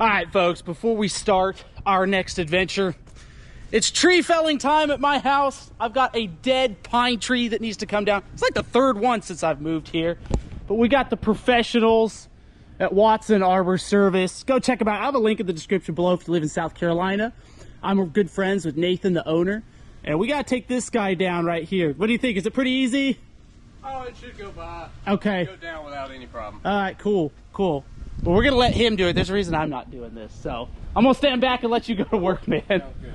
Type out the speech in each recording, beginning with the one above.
All right, folks, before we start our next adventure, it's tree felling time at my house. I've got a dead pine tree that needs to come down. It's like the third one since I've moved here. But we got the professionals at WATSON Arbor Service. Go check them out. I have a link in the description below if you live in South Carolina. I'm good friends with Nathan, the owner. And we got to take this guy down right here. What do you think? Is it pretty easy? Oh, it should go by. Okay. Go down without any problem. All right, cool, cool. Well, we're going to let him do it. There's a reason I'm not doing this. So I'm going to stand back and let you go to work, man. Sounds good.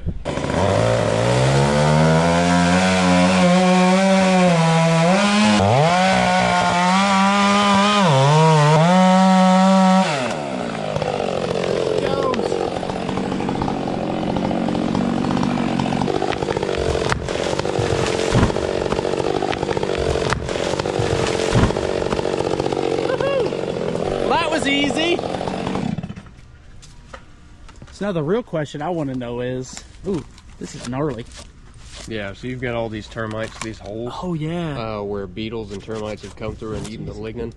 Easy. So now the real question I want to know is, ooh, this is gnarly. Yeah, so you've got all these termites, these holes. Oh yeah. Where beetles and termites have come through and eaten the lignin.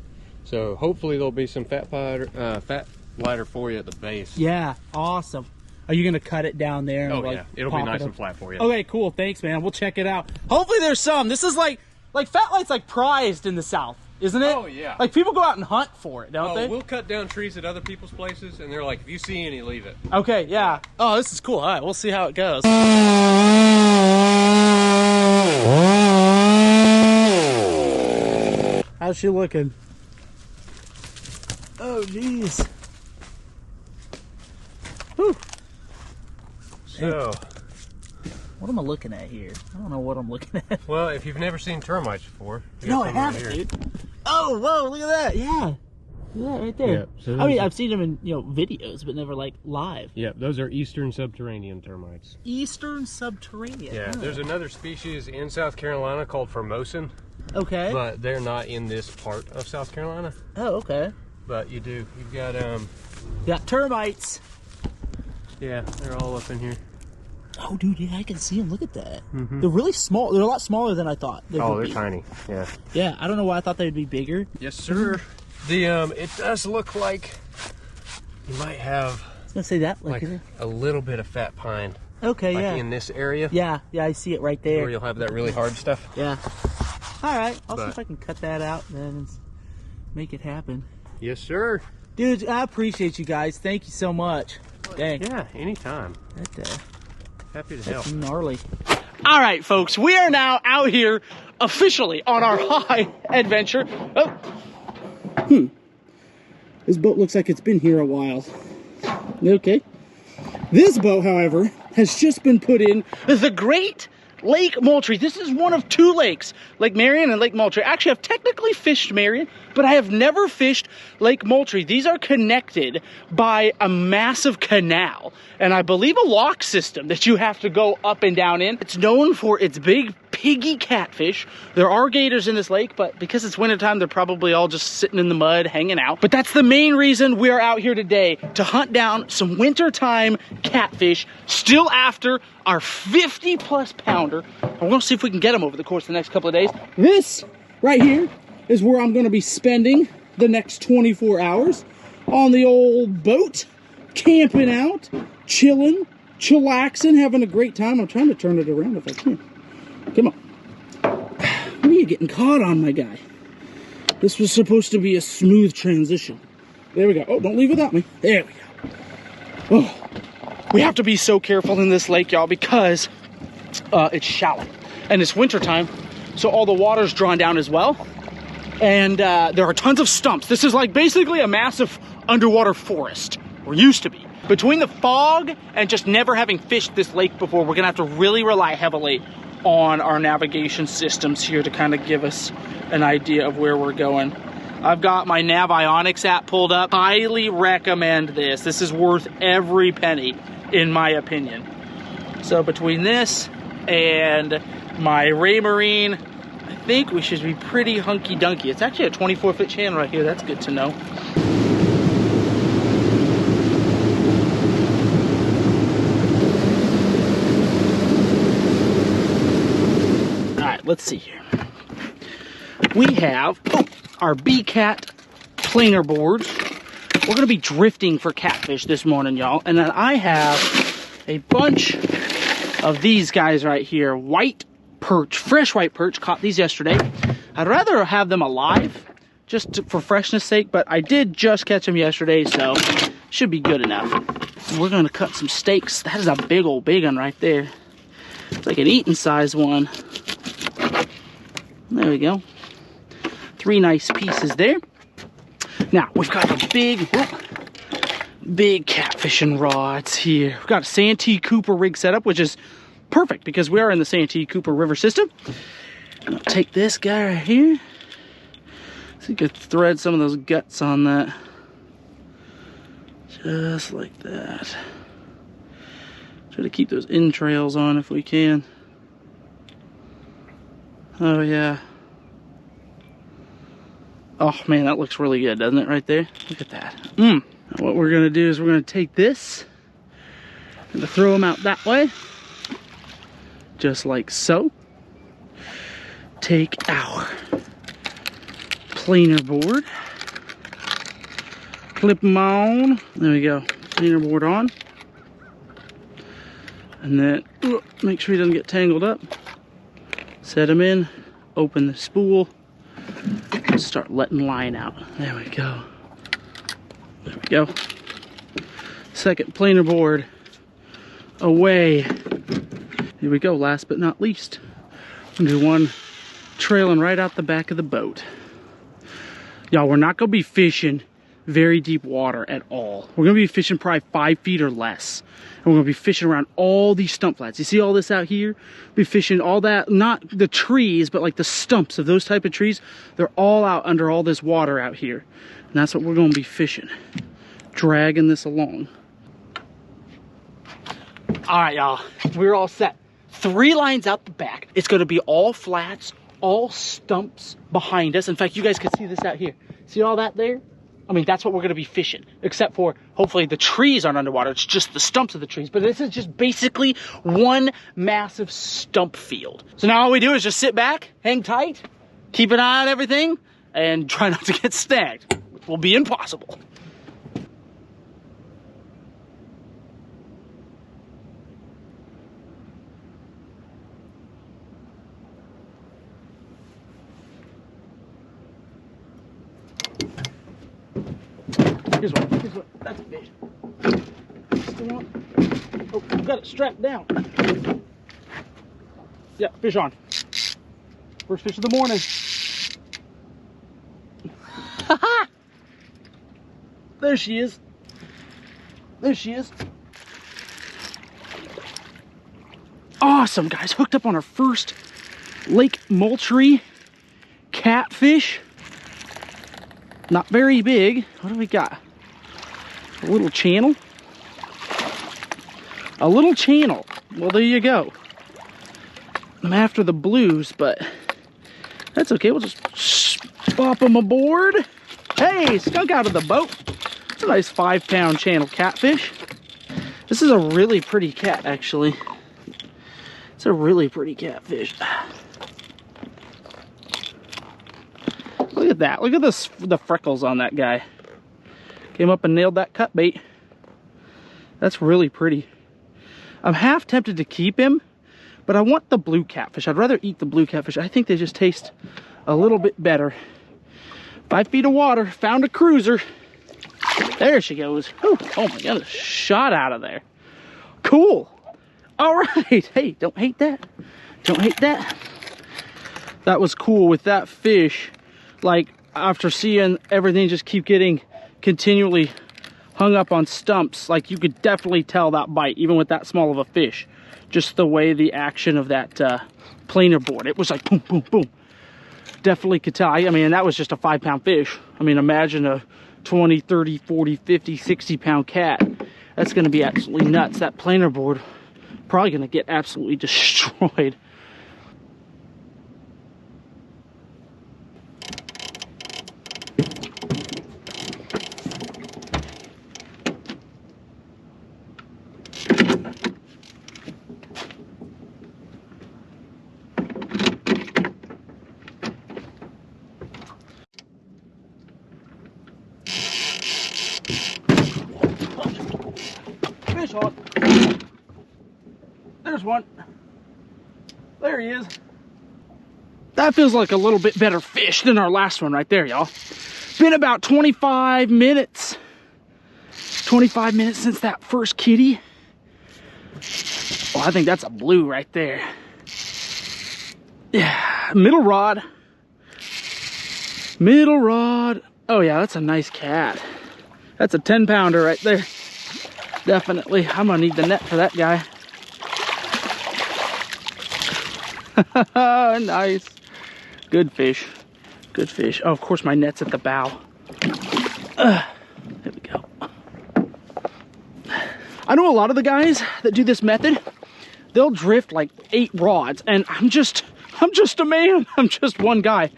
So hopefully there'll be some fat lighter for you at the base. Yeah, awesome. Are you gonna cut it down there? And oh like, yeah, it'll be nice and flat for you. Okay, cool. Thanks, man. We'll check it out. Hopefully there's some. This is like fat light's like prized in the South. Isn't it? Oh, yeah. Like, people go out and hunt for it, don't they? We'll cut down trees at other people's places, and they're like, if you see any, leave it. Okay, yeah. Oh, this is cool. All right, we'll see how it goes. How's she looking? Oh, jeez. Whew. So... what am I looking at here? I don't know what I'm looking at. Well, if you've never seen termites before... No, I haven't, dude. Oh, whoa, look at that. Yeah. Yeah, right there. Yep, so I mean, I've seen them in, videos, but never, like, live. Yeah, those are eastern subterranean termites. Eastern subterranean. Yeah, there's another species in South Carolina called Formosan. Okay. But they're not in this part of South Carolina. Oh, okay. But you do. You've got, You got termites. yeah, they're all up in here. Oh, dude, yeah, I can see them. Look at that. Mm-hmm. They're really small. They're a lot smaller than I thought. They're tiny. Yeah. Yeah, I don't know why I thought they'd be bigger. Yes, sir. It does look like you might have... I was going to say that. Like a little bit of fat pine. Okay, like yeah. in this area. Yeah, I see it right there. Where you'll have that really hard stuff. Yeah. All right, I'll see if I can cut that out then and make it happen. Yes, sir. Dude, I appreciate you guys. Thank you so much. Dang. Yeah, anytime. Happy to help. Gnarly. All right, folks, we are now out here officially on our high adventure. Oh. This boat looks like it's been here a while. Okay. This boat, however, has just been put in the Great Lake Moultrie. This is one of two lakes, Lake Marion and Lake Moultrie. Actually, I've technically fished Marion, but I have never fished Lake Moultrie. These are connected by a massive canal, and I believe a lock system that you have to go up and down in. It's known for its big piggy catfish. There are gators in this lake, but because it's wintertime, they're probably all just sitting in the mud, hanging out. But that's the main reason we are out here today, to hunt down some wintertime catfish, still after our 50-plus pounder. I want to see if we can get them over the course of the next couple of days. This right here is where I'm going to be spending the next 24 hours on the old boat, camping out, chilling, chillaxing, having a great time. I'm trying to turn it around if I can. Come on. What are you getting caught on, my guy? This was supposed to be a smooth transition. There we go. Oh, don't leave without me. There we go. Oh, we have to be so careful in this lake, y'all, because it's shallow. And it's wintertime, so all the water's drawn down as well. And there are tons of stumps. This is like basically a massive underwater forest, or used to be. Between the fog and just never having fished this lake before, we're gonna have to really rely heavily on our navigation systems here to kind of give us an idea of where we're going. I've got my Navionics app pulled up. Highly recommend this. This is worth every penny, in my opinion. So between this and my Raymarine, I think we should be pretty hunky-dunky. It's actually a 24-foot channel right here. That's good to know. Let's see here. We have our B-Cat planer boards. We're gonna be drifting for catfish this morning, y'all. And then I have a bunch of these guys right here. White perch, fresh white perch. Caught these yesterday. I'd rather have them alive, for freshness sake, but I did just catch them yesterday, so should be good enough. And we're gonna cut some steaks. That is a big one right there. It's like an eating size one. There we go. 3 nice pieces there. Now, we've got the big catfishing rods here. We've got a Santee Cooper rig set up, which is perfect because we are in the Santee Cooper River system. I'll take this guy right here. So you could thread some of those guts on that. Just like that. Try to keep those entrails on if we can. Oh yeah. Oh man, that looks really good, doesn't it, right there? Look at that. Now what we're gonna do is we're gonna take this and throw them out that way. Just like so. Take our planer board. Clip them on. There we go. Planer board on. And then make sure he doesn't get tangled up. Set them in. Open the spool. Start letting line out. There we go. There we go. Second planer board away. Here we go. Last but not least, we'll do one trailing right out the back of the boat. Y'all, we're not gonna be fishing very deep water at all. We're gonna be fishing probably 5 feet or less. And we're gonna be fishing around all these stump flats. You see all this out here? We'll be fishing all that, not the trees, but like the stumps of those type of trees. They're all out under all this water out here. And that's what we're gonna be fishing. Dragging this along. All right, y'all, we're all set. 3 lines out the back. It's gonna be all flats, all stumps behind us. In fact, you guys can see this out here. See all that there? I mean, that's what we're gonna be fishing, except for hopefully the trees aren't underwater. It's just the stumps of the trees. But this is just basically one massive stump field. So now all we do is just sit back, hang tight, keep an eye on everything, and try not to get snagged, which will be impossible. Here's one. That's a fish. Still on. Oh, I've got it strapped down. Yeah, fish on. First fish of the morning. There she is. There she is. Awesome, guys. Hooked up on our first Lake Moultrie catfish. Not very big. What do we got? A little channel. A little channel. Well, there you go. I'm after the blues, but that's okay. We'll just pop them aboard. Hey, skunk out of the boat. It's a nice 5-pound channel catfish. This is a really pretty cat, actually. It's a really pretty catfish. Look at that. Look at this, the freckles on that guy. Came up and nailed that cut bait. That's really pretty. I'm half tempted to keep him, but I want the blue catfish. I'd rather eat the blue catfish. I think they just taste a little bit better. 5 feet of water. Found a cruiser. There she goes. Whew. Oh my goodness. Shot out of there. Cool. All right. Hey, don't hate that. Don't hate that. That was cool with that fish. Like, after seeing everything just keep getting continually hung up on stumps, like, you could definitely tell that bite, even with that small of a fish. Just the way the action of that planer board. It was like boom, boom, boom. Definitely could tell. I mean, that was just a 5-pound fish. I mean, imagine a 20, 30, 40, 50, 60-pound cat. That's going to be absolutely nuts. That planer board probably going to get absolutely destroyed. fish on. There's one. There he is. That feels like a little bit better fish than our last one right there, y'all. Been about 25 minutes. 25 minutes since that first kitty. Oh, I think that's a blue right there. Yeah, middle rod. Middle rod. Oh yeah, that's a nice cat. That's a 10-pounder right there. Definitely. I'm gonna need the net for that guy. Nice. Good fish. Good fish. Oh, of course my net's at the bow. There we go. I know a lot of the guys that do this method, they'll drift like 8 rods, and I'm just a man. I'm just one guy.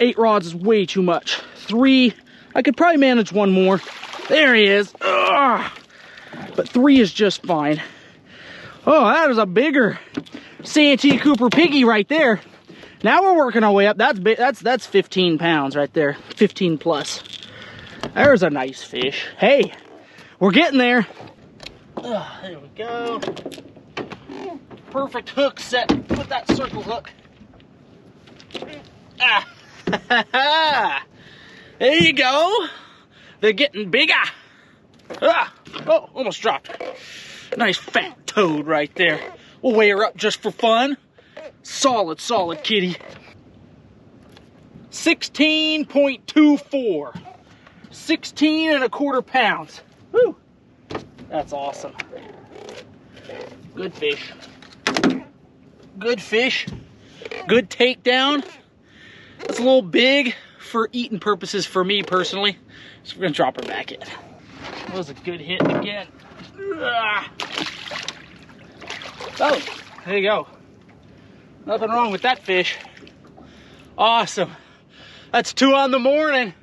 8 rods is way too much. 3, I could probably manage 1 more. There he is. Ugh. But 3 is just fine. Oh, that is a bigger Santee Cooper piggy right there. Now we're working our way up. That's 15 pounds right there. 15 plus. There's a nice fish. Hey, we're getting there. There we go. Perfect hook set with that circle hook. Ah. There you go. They're getting bigger. Ah. Oh, almost dropped. Nice fat toad right there. We'll weigh her up just for fun. Solid, solid kitty. 16.24. 16 1/4 pounds. Woo. That's awesome. Good fish. Good fish. Good takedown. It's a little big for eating purposes for me personally. So we're gonna drop her back in. That was a good hit again. Oh, there you go. Nothing wrong with that fish. Awesome. That's 2 on the morning.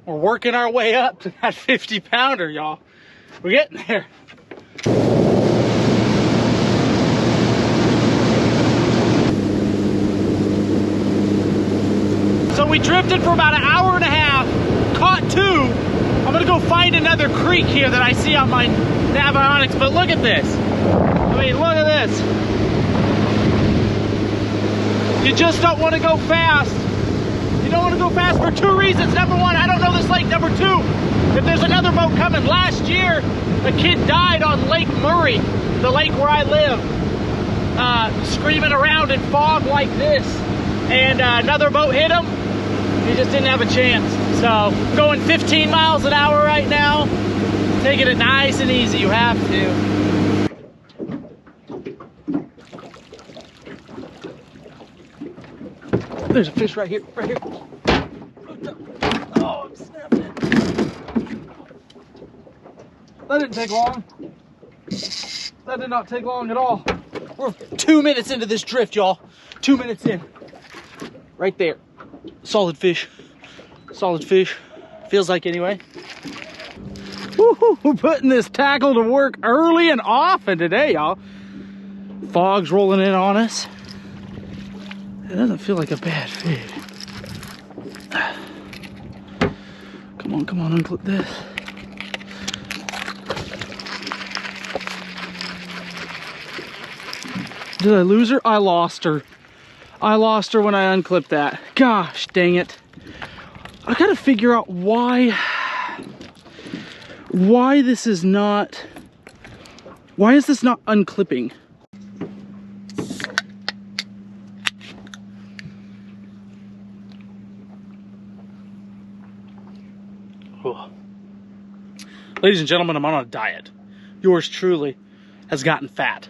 We're working our way up to that 50-pounder, y'all. We're getting there. So we drifted for about 1.5 hours, caught 2. I'm gonna go find another creek here that I see on my Navionics, but look at this. I mean, look at this. You just don't want to go fast. You don't want to go fast for 2 reasons. Number 1, I don't know this lake. Number 2, if there's another boat coming. Last year, a kid died on Lake Murray, the lake where I live, screaming around in fog like this. And another boat hit him. He just didn't have a chance. So, going 15 miles an hour right now. Taking it nice and easy. You have to. There's a fish right here, right here. Oh, I'm snapping it. That didn't take long. That did not take long at all. We're 2 minutes into this drift, y'all. 2 minutes in. Right there. Solid fish. Solid fish. Feels like anyway. Woo-hoo, we're putting this tackle to work early and often today, y'all. Fog's rolling in on us. It doesn't feel like a bad fish. Come on, unclip this. Did I lose her? I lost her. I lost her when I unclipped that. Gosh, dang it. I gotta figure out why this is not, why is this not unclipping? Ladies and gentlemen, I'm on a diet. Yours truly has gotten fat.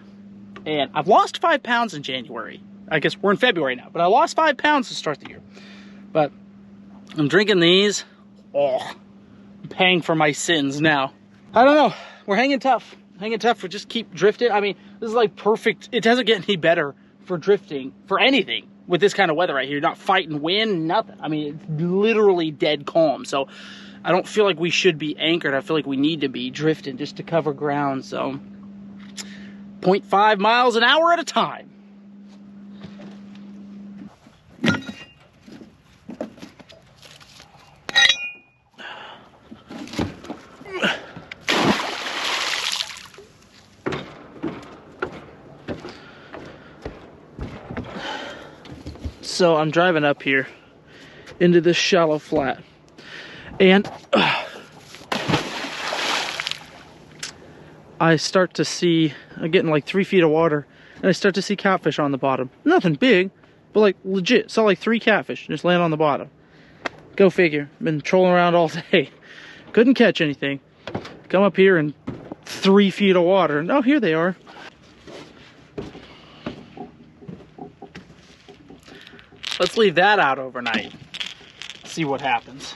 And I've lost 5 pounds in January. I guess we're in February now, but I lost 5 pounds to start the year. But I'm drinking these. Oh, I'm paying for my sins now. I don't know. We're hanging tough. Hanging tough. We just keep drifting. I mean, this is like perfect. It doesn't get any better for drifting, for anything, with this kind of weather right here. You're not fighting wind, nothing. I mean, it's literally dead calm. So I don't feel like we should be anchored. I feel like we need to be drifting just to cover ground. So 0.5 miles an hour at a time. So I'm driving up here into this shallow flat, and I start to see, I'm getting like 3 feet of water, and I start to see catfish on the bottom. Nothing big, but like legit. Saw like 3 catfish just land on the bottom. Go figure. Been trolling around all day. Couldn't catch anything. Come up here and 3 feet of water. And oh, here they are. Let's leave that out overnight. See what happens.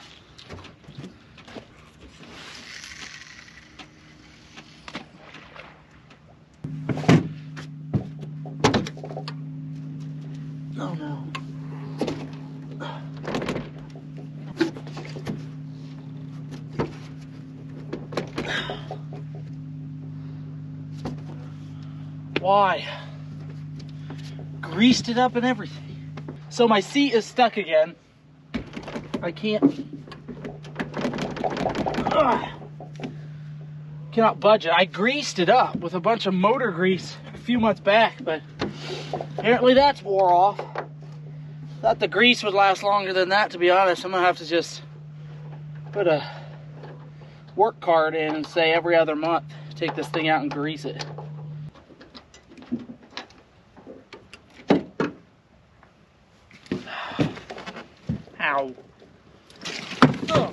Oh no. Why? Greased it up and everything. So my seat is stuck again. I can't. Cannot budge it. I greased it up with a bunch of motor grease a few months back, but apparently that's wore off. Thought the grease would last longer than that, to be honest. I'm gonna have to just put a work card in and say every other month, take this thing out and grease it. Ow. Oh.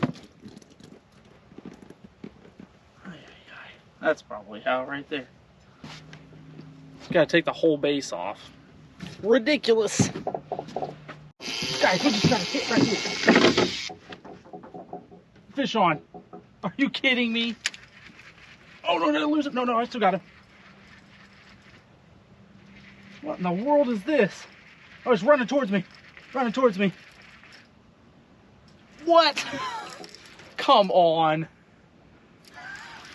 That's probably how right there. Just gotta take the whole base off. Ridiculous. Guys, we just got a hit right here. Fish on. Are you kidding me? Oh no, no, lose it. No, no, I still got him. What in the world is this? Oh, it's running towards me. Running towards me. What? Come on.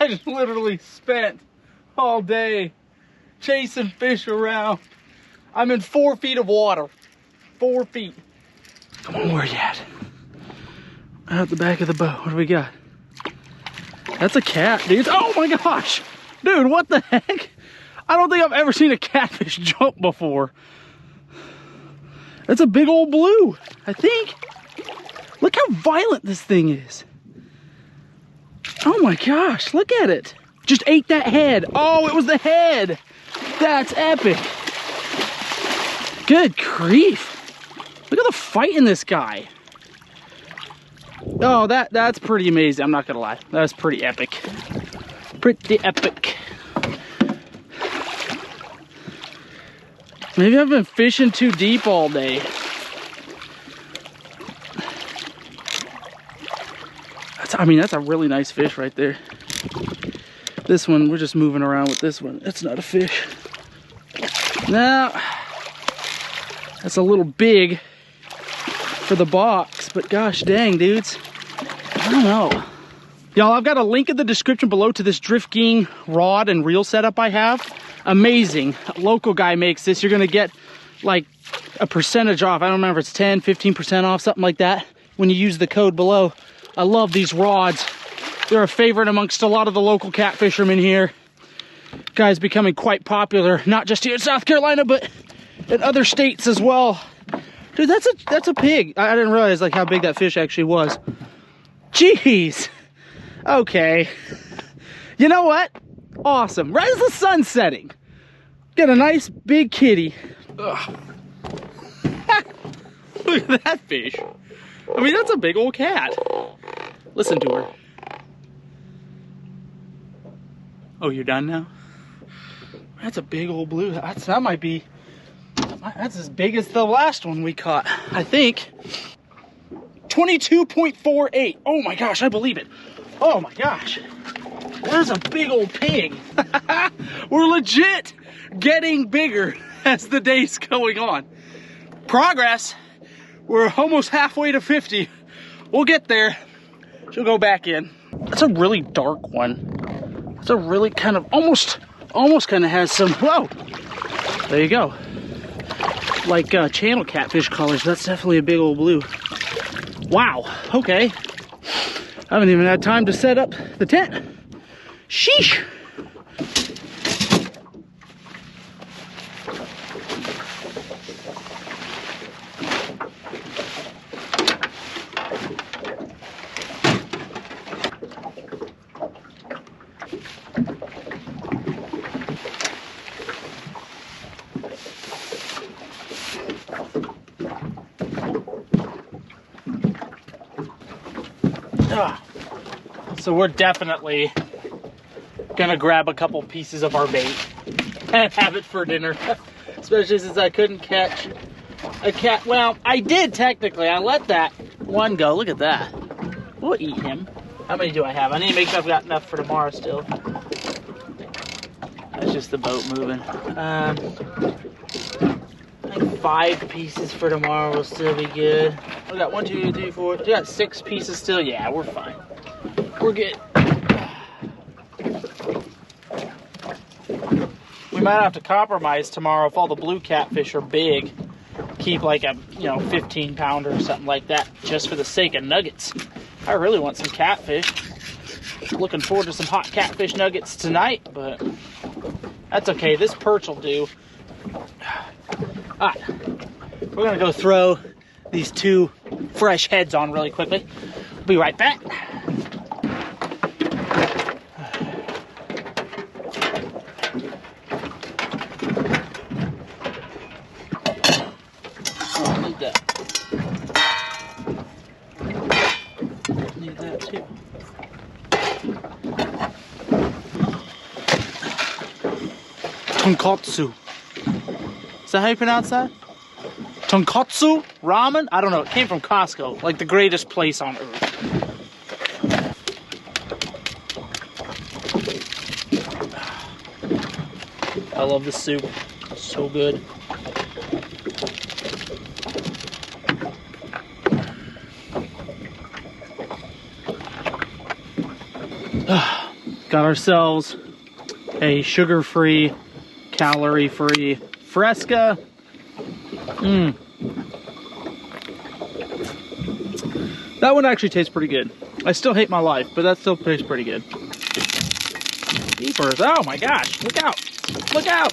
I just literally spent all day chasing fish around. I'm in 4 feet of water. 4 feet. Come on, where are you at? Out the back of the boat. What do we got? That's a cat, dude. Oh my gosh. Dude, what the heck? I don't think I've ever seen a catfish jump before. That's a big old blue, I think. Look how violent this thing is. Oh my gosh, look at it. Just ate that head. Oh, it was the head. That's epic. Good grief. Look at the fight in this guy. Oh, that's pretty amazing. I'm not gonna lie. That's pretty epic. Pretty epic. Maybe I've been fishing too deep all day. That's a really nice fish right there. This one, we're just moving around with this one. It's not a fish. No, that's a little big for the box, but gosh dang, dudes. I don't know. Y'all, I've got a link in the description below to this Drift King rod and reel setup I have. Amazing. A local guy makes this. You're gonna get like a percentage off. I don't remember if it's 10, 15% off, something like that, when you use the code below. I love these rods. They're a favorite amongst a lot of the local cat fishermen here. Guys, becoming quite popular, not just here in South Carolina, but in other states as well. Dude, that's a pig. I didn't realize like how big that fish actually was. Jeez. Okay. You know what? Awesome. Right as the sun's setting. Get a nice big kitty. Ugh. Look at that fish. I mean, that's a big old cat. Listen to her. Oh, you're done now? That's a big old blue. That might be, that's as big as the last one we caught, I think. 22.48. Oh my gosh, I believe it. Oh my gosh. That's a big old pig. We're legit getting bigger as the day's going on. Progress. We're almost halfway to 50. We'll get there. She'll go back in. That's a really dark one. It's a really kind of, almost kind of has some, whoa. There you go. Like channel catfish colors. That's definitely a big old blue. Wow, okay. I haven't even had time to set up the tent. Sheesh. So we're definitely gonna grab a couple pieces of our bait and have it for dinner. Especially since I couldn't catch a cat. Well, I did technically. I let that one go. Look at that. We'll eat him. How many do I have? I need to make sure I've got enough for tomorrow still. That's just the boat moving. I think 5 pieces for tomorrow will still be good. We got 1, 2, 3, 4. We got 6 pieces still. Yeah, we're fine. We're good. We might have to compromise tomorrow if all the blue catfish are big. Keep like a 15 pounder or something like that, just for the sake of nuggets. I really want some catfish. Looking forward to some hot catfish nuggets tonight, but that's okay. This perch will do. Alright, we're gonna go throw these 2 fresh heads on really quickly. Be right back. Tonkatsu. Is that how you pronounce that? Tonkatsu? Ramen? I don't know. It came from Costco. Like the greatest place on earth. I love this soup. It's so good. Got ourselves a sugar-free, calorie-free Fresca. That one actually tastes pretty good. I still hate my life, but that still tastes pretty good. Keepers. Oh my gosh, look out. Look out.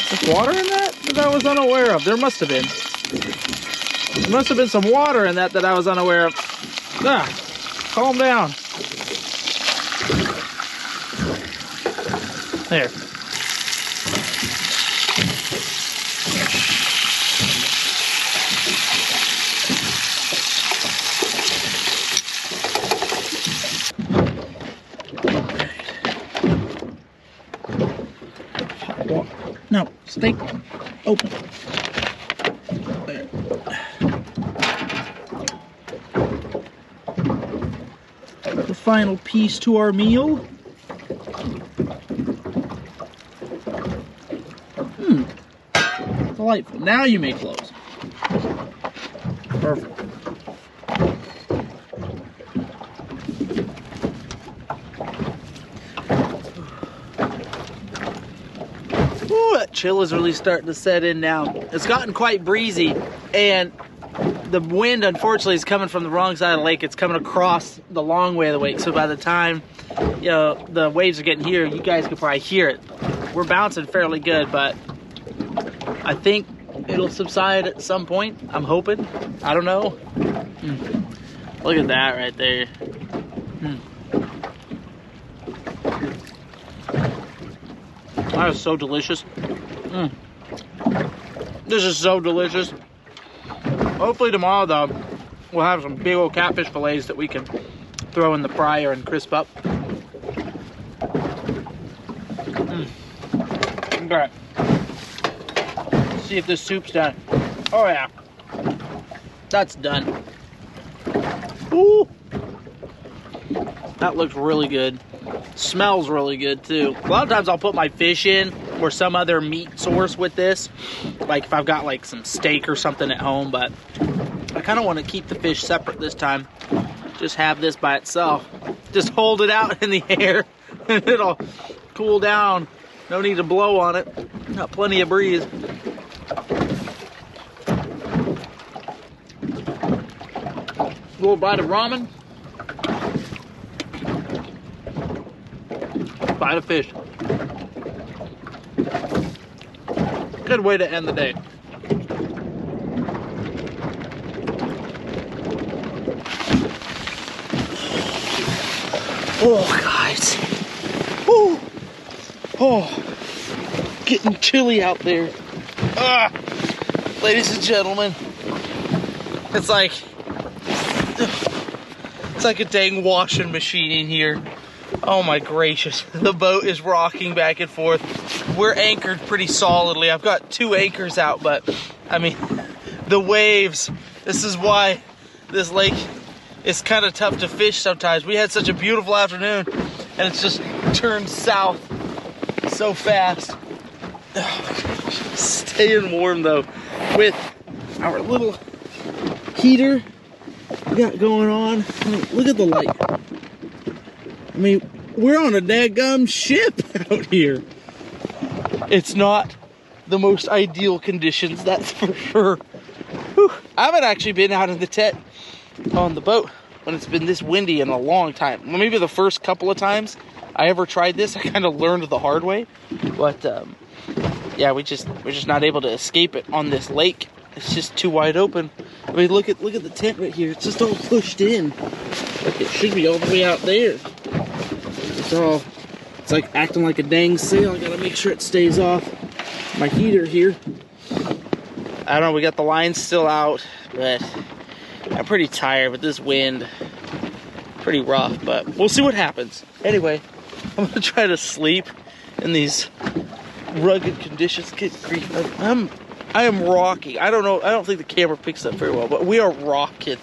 There's water in that I was unaware of. There must have been. There must have been some water in that I was unaware of. Calm down. There. No, stay open. There. The final piece to our meal. Delightful. Now you may close. Perfect. Ooh, that chill is really starting to set in now. It's gotten quite breezy, and the wind, unfortunately, is coming from the wrong side of the lake. It's coming across the long way of the lake, so by the time the waves are getting here, you guys could probably hear it. We're bouncing fairly good, but I think it'll subside at some point. I'm hoping. I don't know. Look at that right there. That is so delicious. This is so delicious. Hopefully tomorrow, though, we'll have some big old catfish fillets that we can throw in the fryer and crisp up. Okay. Let's see if this soup's done. Oh yeah. That's done. Ooh. That looks really good. Smells really good too. A lot of times I'll put my fish in or some other meat source with this. Like if I've got like some steak or something at home, but I kind of want to keep the fish separate this time. Just have this by itself. Just hold it out in the air and it'll cool down. No need to blow on it. Got plenty of breeze. A little bite of ramen. Bite of fish. Good way to end the day. Oh, guys. Ooh. Oh, getting chilly out there. Ladies and gentlemen, it's like It's like a dang washing machine in here. Oh my gracious. The boat is rocking back and forth. We're anchored pretty solidly. I've got 2 anchors out, but I mean, the waves. This is why this lake is kind of tough to fish sometimes. We had such a beautiful afternoon and it's just turned south so fast. Staying warm though with our little heater we got going on. I mean, look at the light. I mean, we're on a daggum ship out here. It's not the most ideal conditions, that's for sure. Whew. I haven't actually been out in the tent on the boat when it's been this windy in a long time. Well, maybe the first couple of times I ever tried this, I kind of learned the hard way. But yeah, we're just not able to escape it on this lake. It's just too wide open. I mean, look at the tent right here. It's just all pushed in. Like it should be all the way out there. It's like acting like a dang sail. I gotta make sure it stays off my heater here. I don't know, we got the lines still out, but I'm pretty tired with this wind. Pretty rough, but we'll see what happens. Anyway, I'm gonna try to sleep in these rugged conditions. Good grief. I am rocking. I don't know, I don't think the camera picks up very well, but we are rocking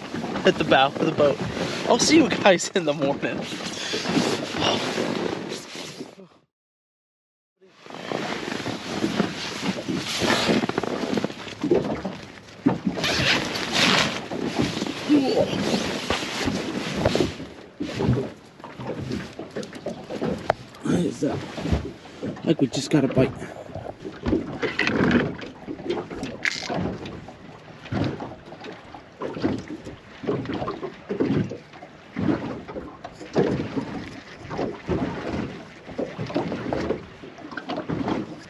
at the bow of the boat. I'll see you guys in the morning. What is that? Like we just got a bite.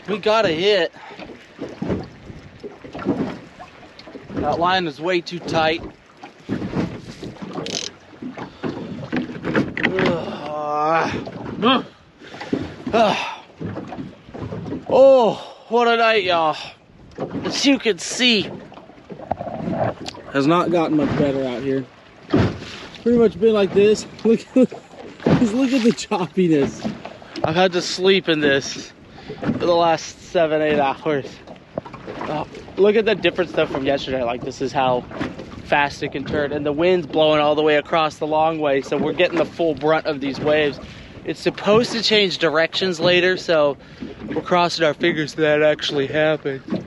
We got a hit. That line is way too tight. Oh, what a night, y'all. As you can see, has not gotten much better out here. Pretty much been like this. Look at the choppiness. I've had to sleep in this for the last 7-8 hours. Look at the difference though from yesterday. Like, this is how fast it can turn, and the wind's blowing all the way across the long way, so we're getting the full brunt of these waves. It's supposed to change directions later, so we're crossing our fingers that actually happened.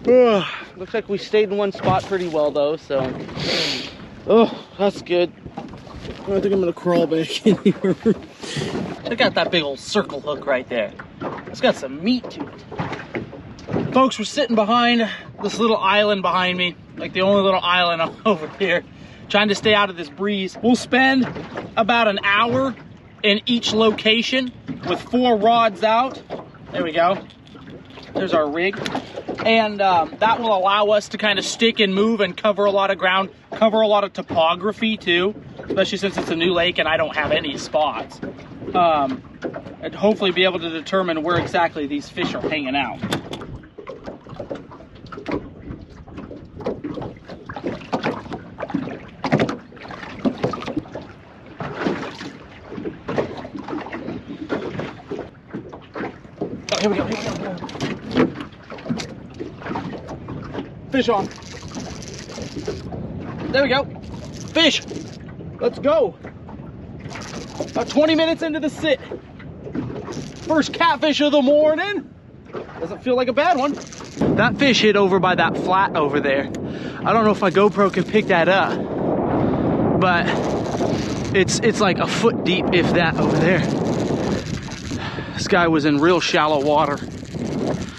Looks like we stayed in one spot pretty well though, so that's good. I think I'm gonna crawl back in here. Check out that big old circle hook right there. It's got some meat to it. Folks, we're sitting behind this little island behind me, like the only little island over here, trying to stay out of this breeze. We'll spend about an hour in each location with 4 rods out. There we go. There's our rig. And that will allow us to kind of stick and move and cover a lot of ground, cover a lot of topography too, especially since it's a new lake and I don't have any spots. And hopefully be able to determine where exactly these fish are hanging out. Oh, here we go, here we go. Fish on. There we go. Fish. Let's go. About 20 minutes into the sit. First catfish of the morning. Doesn't feel like a bad one. That fish hit over by that flat over there. I don't know if my GoPro can pick that up, but it's like a foot deep, if that, over there. This guy was in real shallow water.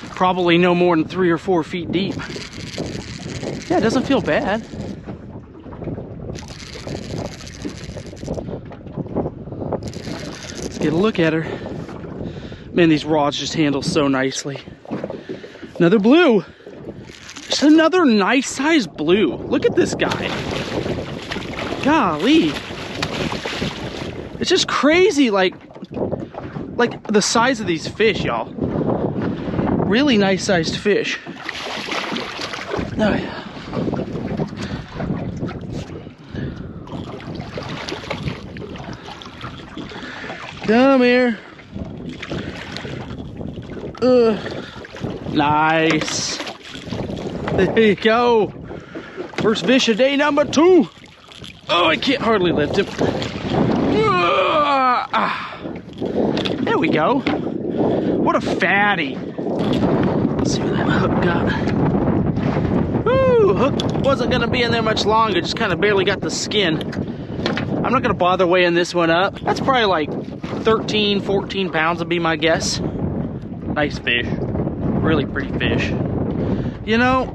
Probably no more than 3 or 4 feet deep. Yeah, it doesn't feel bad. Let's get a look at her. Man, these rods just handle so nicely. Another blue. Just another nice sized blue. Look at this guy. Golly. It's just crazy, like the size of these fish, y'all. Really nice sized fish. Oh, yeah. Come here. Nice. There you go. First fish of day number 2. Oh, I can't hardly lift him. There we go. What a fatty. Let's see what that hook got. Woo, hook wasn't gonna be in there much longer, just kind of barely got the skin. I'm not gonna bother weighing this one up. That's probably like 13, 14 pounds would be my guess. Nice fish, really pretty fish. You know,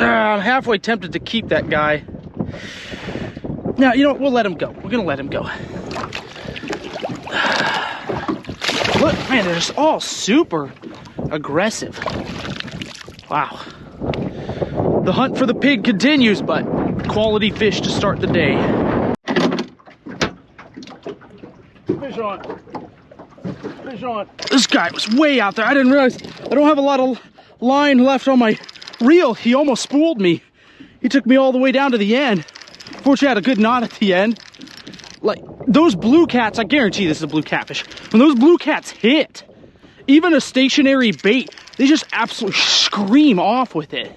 I'm halfway tempted to keep that guy. Now, you know what, we'll let him go. We're gonna let him go. Look, man, they're just all super aggressive. Wow. The hunt for the pig continues, but quality fish to start the day. Fish on. Fish on. This guy was way out there. I didn't realize I don't have a lot of line left on my reel. He almost spooled me. He took me all the way down to the end. Fortunately, I had a good knot at the end. Like, those blue cats, I guarantee this is a blue catfish. When those blue cats hit, even a stationary bait, they just absolutely scream off with it.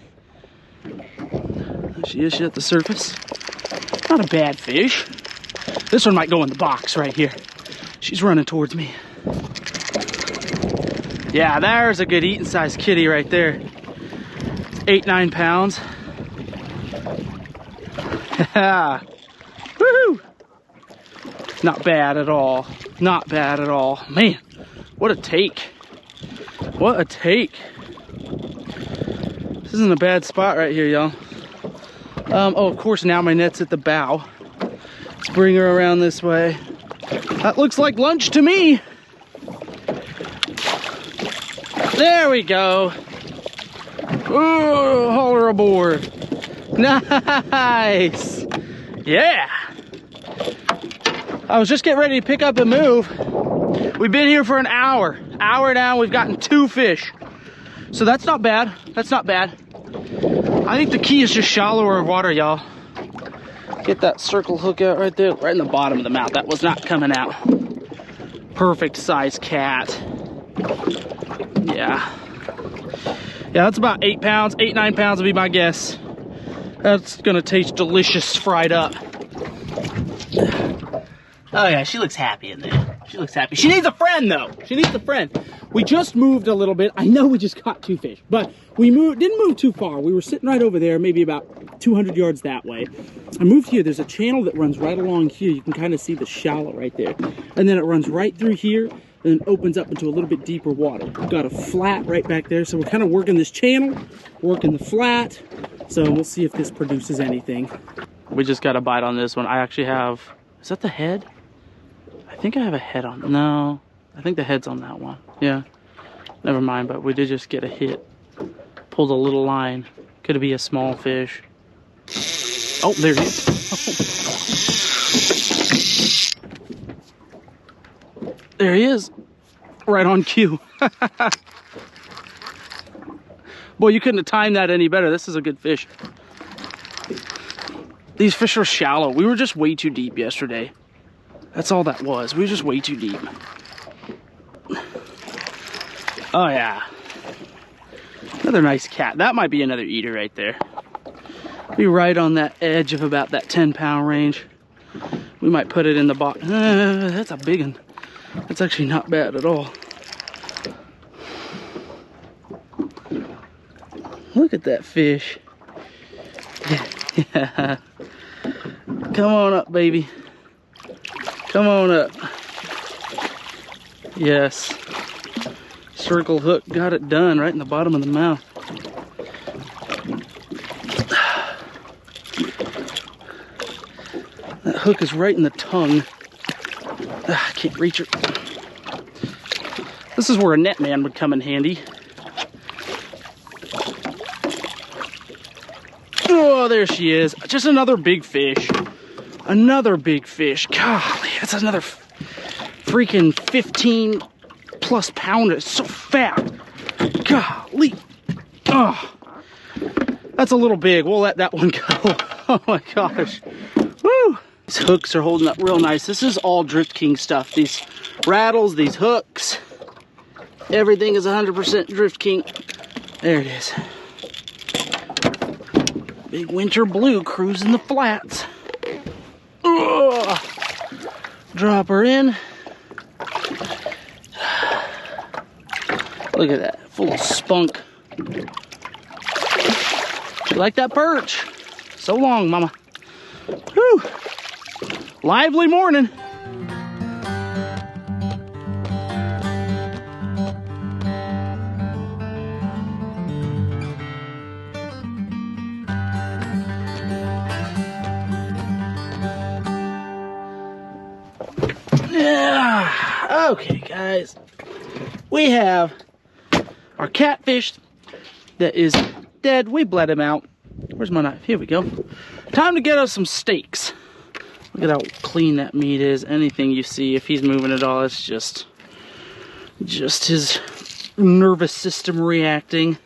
There she is, she's at the surface. Not a bad fish. This one might go in the box right here. She's running towards me. Yeah, there's a good eating size kitty right there. 8-9 pounds. Woohoo! Not bad at all. Not bad at all. Man, what a take. What a take. This isn't a bad spot right here, y'all. Oh, of course, now my net's at the bow. Let's bring her around this way. That looks like lunch to me. There we go. Ooh, haul her aboard. Nice. Yeah. I was just getting ready to pick up and move. We've been here for an hour. Hour now, we've gotten 2 fish. So that's not bad. That's not bad. I think the key is just shallower water, y'all. Get that circle hook out right there, right in the bottom of the mouth. That was not coming out. Perfect size cat. Yeah. Yeah, that's about 8 pounds, 8-9 pounds would be my guess. That's gonna taste delicious fried up. Oh yeah, she looks happy in there. She looks happy. She needs a friend though. She needs a friend. We just moved a little bit. I know we just caught 2 fish, but we didn't move too far. We were sitting right over there, maybe about 200 yards that way. I moved here. There's a channel that runs right along here. You can kind of see the shallow right there. And then it runs right through here and then opens up into a little bit deeper water. We've got a flat right back there. So we're kind of working this channel, working the flat. So we'll see if this produces anything. We just got a bite on this one. I actually have, is that the head? I think I have a head on, no. I think the head's on that one. Yeah, never mind, but we did just get a hit. Pulled a little line. Could it be a small fish? Oh, there he is. Oh. There he is. Right on cue. Boy, you couldn't have timed that any better. This is a good fish. These fish are shallow. We were just way too deep yesterday. That's all that was. We were just way too deep. Oh yeah. Another nice cat. That might be another eater right there. Be right on that edge of about that 10-pound range. We might put it in the box. That's a big one. That's actually not bad at all. Look at that fish. Yeah. Come on up, baby. Come on up. Yes. Circle hook got it done right in the bottom of the mouth. That hook is right in the tongue. I can't reach her. This is where a net man would come in handy. Oh, there she is. Just another big fish. Another big fish. Golly, that's another freaking 15+ pounder. It's so fat. Golly. Oh, that's a little big. We'll let that one go. Oh my gosh. Woo. These hooks are holding up real nice. This is all Drift King stuff. These rattles, these hooks. Everything is 100% Drift King. There it is. Big winter blue cruising the flats. Ugh. Drop her in. Look at that, full of spunk. You like that perch? So long, mama. Whew. Lively morning. Yeah. Okay, guys. We have our catfish that is dead. We bled him out. Where's my knife? Here we go. Time to get us some steaks. Look at how clean that meat is. Anything you see, if he's moving at all, it's just his nervous system reacting.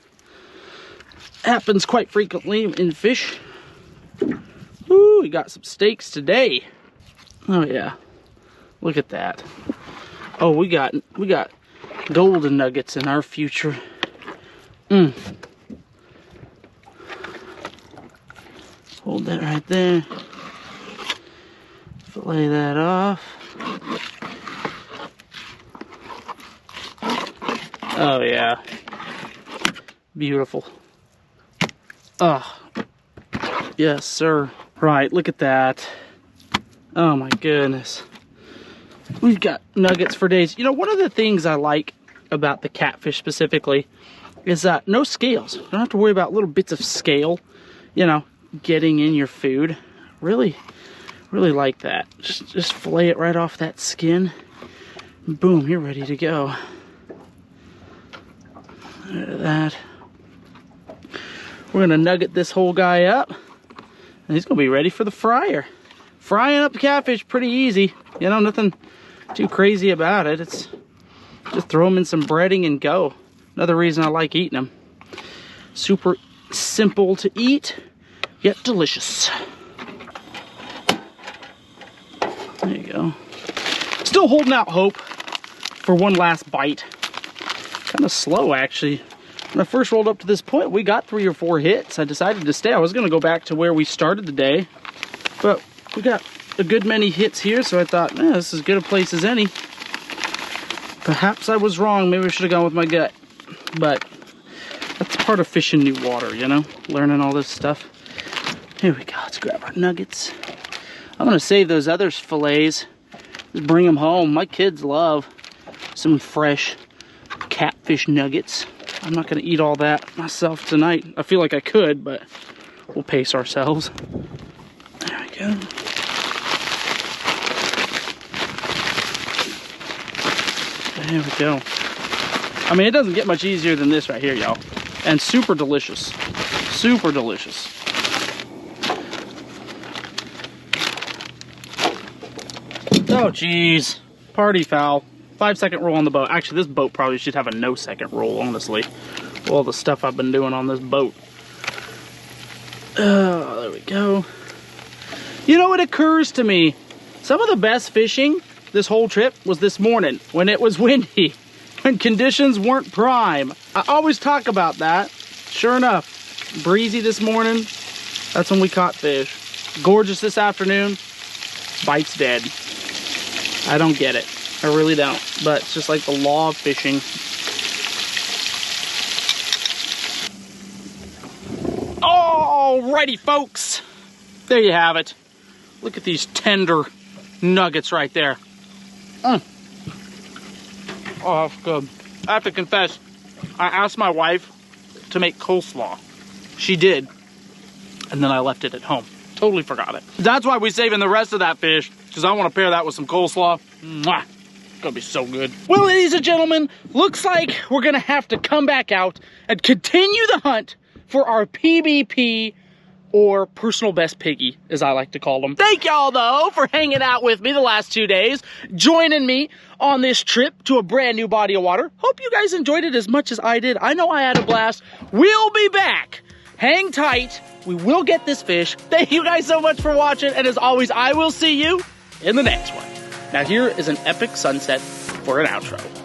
Happens quite frequently in fish. Ooh, we got some steaks today. Oh yeah. Look at that. Oh, we got golden nuggets in our future. Hold that right there. Fillet that off. Oh yeah. Beautiful. Oh. Yes, sir. Right, look at that. Oh my goodness. We've got nuggets for days. You know, one of the things I like about the catfish specifically is that no scales. You don't have to worry about little bits of scale, you know, getting in your food. Really like that. Just fillet it right off that skin. Boom, you're ready to go. Look at that. We're gonna nugget this whole guy up, and he's gonna be ready for the fryer. Frying up the catfish pretty easy. You know, nothing too crazy about it. It's just throw them in some breading and go. Another reason I like eating them. Super simple to eat, yet delicious. There you go. Still holding out hope for one last bite. Kind of slow, actually. When I first rolled up to this point, we got 3 or 4 hits. I decided to stay. I was going to go back to where we started the day, but we got a good many hits here, so I thought, this is as good a place as any. Perhaps I was wrong. Maybe I should have gone with my gut. But that's part of fishing new water, you know? Learning all this stuff. Here we go. Let's grab our nuggets. I'm going to save those other fillets. Just bring them home. My kids love some fresh catfish nuggets. I'm not going to eat all that myself tonight. I feel like I could, but we'll pace ourselves. There we go. There we go. I mean, it doesn't get much easier than this right here, y'all. And super delicious. Super delicious. Oh, jeez. Party foul. 5-second roll on the boat. Actually, this boat probably should have a no-second roll, honestly. All the stuff I've been doing on this boat. Oh, there we go. You know, it occurs to me, some of the best fishing this whole trip was this morning when it was windy, when conditions weren't prime. I always talk about that. Sure enough, breezy this morning, that's when we caught fish. Gorgeous this afternoon, bite's dead. I don't get it. I really don't. But it's just like the law of fishing. Alrighty, folks. There you have it. Look at these tender nuggets right there. Oh, that's good. I have to confess, I asked my wife to make coleslaw. She did. And then I left it at home. Totally forgot it. That's why we're saving the rest of that fish, because I want to pair that with some coleslaw. Mwah. It's gonna be so good. Well, ladies and gentlemen, looks like we're gonna have to come back out and continue the hunt for our PBP, or personal best piggy, as I like to call them. Thank y'all, though, for hanging out with me the last 2 days, joining me on this trip to a brand new body of water. Hope you guys enjoyed it as much as I did. I know I had a blast. We'll be back. Hang tight. We will get this fish. Thank you guys so much for watching, and as always, I will see you in the next one. Now here is an epic sunset for an outro.